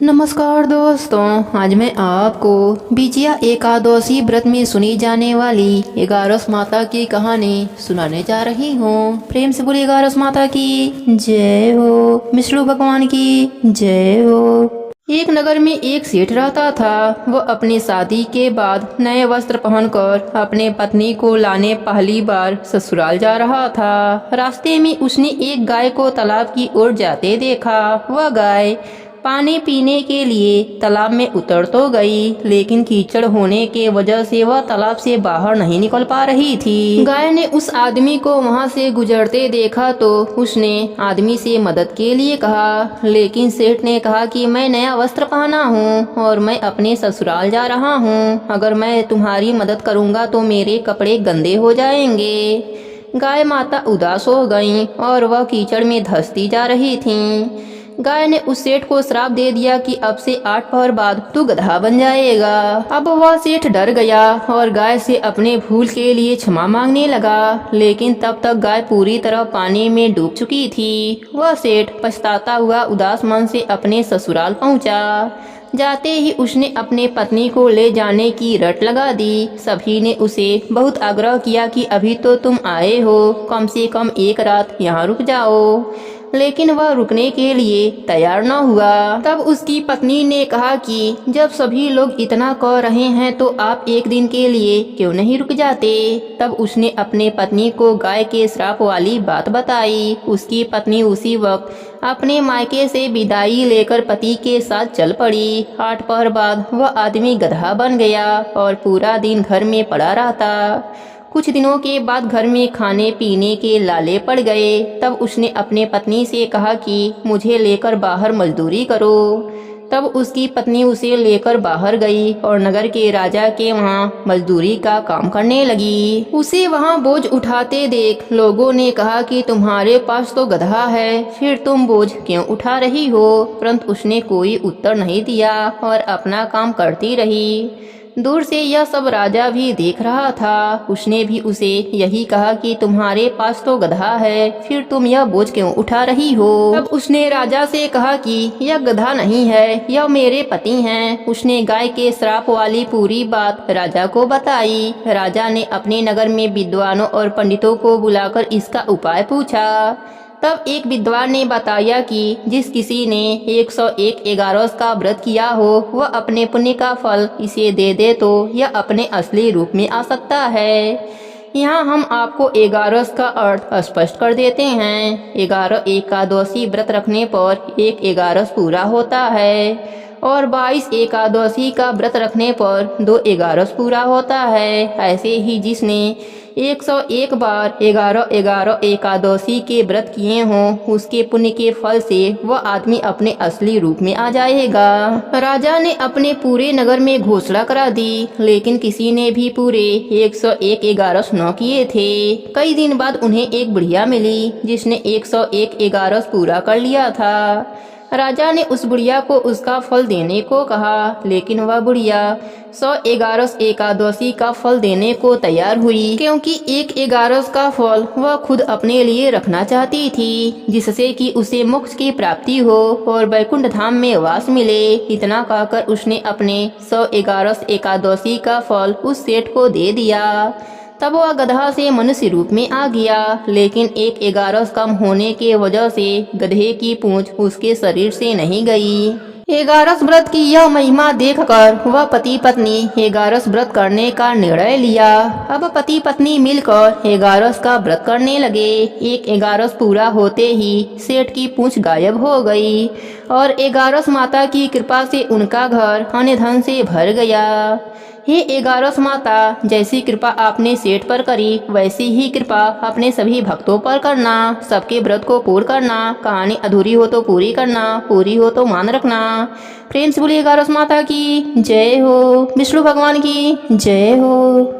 नमस्कार दोस्तों, आज मैं आपको विजया एकादशी व्रत में सुनी जाने वाली एगारस माता की कहानी सुनाने जा रही हूँ। प्रेम से बोलिए एगारस माता की जय हो, विष्णु भगवान की जय हो। एक नगर में एक सेठ रहता था। वह अपनी शादी के बाद नए वस्त्र पहनकर अपने पत्नी को लाने पहली बार ससुराल जा रहा था। रास्ते में उसने एक गाय को तालाब की ओर जाते देखा। वह गाय पानी पीने के लिए तालाब में उतर तो गई, लेकिन कीचड़ होने के वजह से वह तालाब से बाहर नहीं निकल पा रही थी। गाय ने उस आदमी को वहां से गुजरते देखा तो उसने आदमी से मदद के लिए कहा, लेकिन सेठ ने कहा कि मैं नया वस्त्र पहना हूँ और मैं अपने ससुराल जा रहा हूँ। अगर मैं तुम्हारी मदद करूँगा तो मेरे कपड़े गंदे हो जाएंगे। गाय माता उदास हो गईं और वह कीचड़ में धंसती जा रही थीं। गाय ने उस सेठ को श्राप दे दिया कि अब से 8 पहर बाद तू गधा बन जाएगा। अब वह सेठ डर गया और गाय से अपने भूल के लिए क्षमा मांगने लगा, लेकिन तब तक गाय पूरी तरह पानी में डूब चुकी थी। वह सेठ पछताता हुआ उदास मन से अपने ससुराल पहुंचा। जाते ही उसने अपने पत्नी को ले जाने की रट लगा दी। सभी ने उसे बहुत आग्रह किया कि अभी तो तुम आए हो, कम से कम एक रात यहाँ रुक जाओ, लेकिन वह रुकने के लिए तैयार न हुआ। तब उसकी पत्नी ने कहा कि जब सभी लोग इतना कह रहे हैं तो आप एक दिन के लिए क्यों नहीं रुक जाते। तब उसने अपने पत्नी को गाय के श्राप वाली बात बताई। उसकी पत्नी उसी वक्त अपने मायके से विदाई लेकर पति के साथ चल पड़ी। 8 पहर बाद वह आदमी गधा बन गया और पूरा दिन घर में पड़ा रहता। कुछ दिनों के बाद घर में खाने पीने के लाले पड़ गए। तब उसने अपने पत्नी से कहा कि मुझे लेकर बाहर मजदूरी करो। तब उसकी पत्नी उसे लेकर बाहर गई और नगर के राजा के वहाँ मजदूरी का काम करने लगी। उसे वहाँ बोझ उठाते देख लोगों ने कहा कि तुम्हारे पास तो गधा है, फिर तुम बोझ क्यों उठा रही हो। परंतु उसने कोई उत्तर नहीं दिया और अपना काम करती रही। दूर से यह सब राजा भी देख रहा था। उसने भी उसे यही कहा कि तुम्हारे पास तो गधा है, फिर तुम यह बोझ क्यों उठा रही हो। तब उसने राजा से कहा कि यह गधा नहीं है, यह मेरे पति हैं। उसने गाय के श्राप वाली पूरी बात राजा को बताई। राजा ने अपने नगर में विद्वानों और पंडितों को बुलाकर इसका उपाय पूछा। तब एक विद्वान ने बताया कि जिस किसी ने 101 एगारस का व्रत किया हो वह अपने पुण्य का फल इसे दे दे तो यह अपने असली रूप में आ सकता है। यहाँ हम आपको एगारस का अर्थ स्पष्ट कर देते हैं। 11 एकादशी व्रत रखने पर एक एगारस पूरा होता है और 22 एकादशी का व्रत रखने पर 2 एगारस पूरा होता है। ऐसे ही जिसने 101 बार 11 एकादशी के व्रत किए हों उसके पुण्य के फल से वह आदमी अपने असली रूप में आ जाएगा। राजा ने अपने पूरे नगर में घोषणा करा दी, लेकिन किसी ने भी पूरे 101 एगारस न किए थे। कई दिन बाद उन्हें एक बुढ़िया मिली जिसने 101 एगारस पूरा कर लिया था। राजा ने उस बुढ़िया को उसका फल देने को कहा, लेकिन वह बुढ़िया 100 एगारस एकादशी का फल देने को तैयार हुई, क्योंकि एक एगारस का फल वह खुद अपने लिए रखना चाहती थी, जिससे कि उसे मोक्ष की प्राप्ति हो और वैकुंठ धाम में वास मिले। इतना कहकर उसने अपने 100 एगारस एकादशी का फल उस सेठ को दे दिया। तब वह गधा से मनुष्य रूप में आ गया, लेकिन एक एगारस कम होने के वजह से गधे की पूंछ उसके शरीर से नहीं गई। एगारस व्रत की यह महिमा देखकर वह पति पत्नी एगारस व्रत करने का निर्णय लिया। अब पति पत्नी मिलकर एगारस का व्रत करने लगे। एक एगारस पूरा होते ही सेठ की पूंछ गायब हो गई और एगारस माता की कृपा से उनका घर अन्न धन से भर गया। हे एगारस माता, जैसी कृपा आपने सेठ पर करी वैसी ही कृपा अपने सभी भक्तों पर करना। सबके व्रत को पूर्ण करना। कहानी अधूरी हो तो पूरी करना, पूरी हो तो मान रखना। प्रेम से बोलिए एगारस माता की जय हो, विष्णु भगवान की जय हो।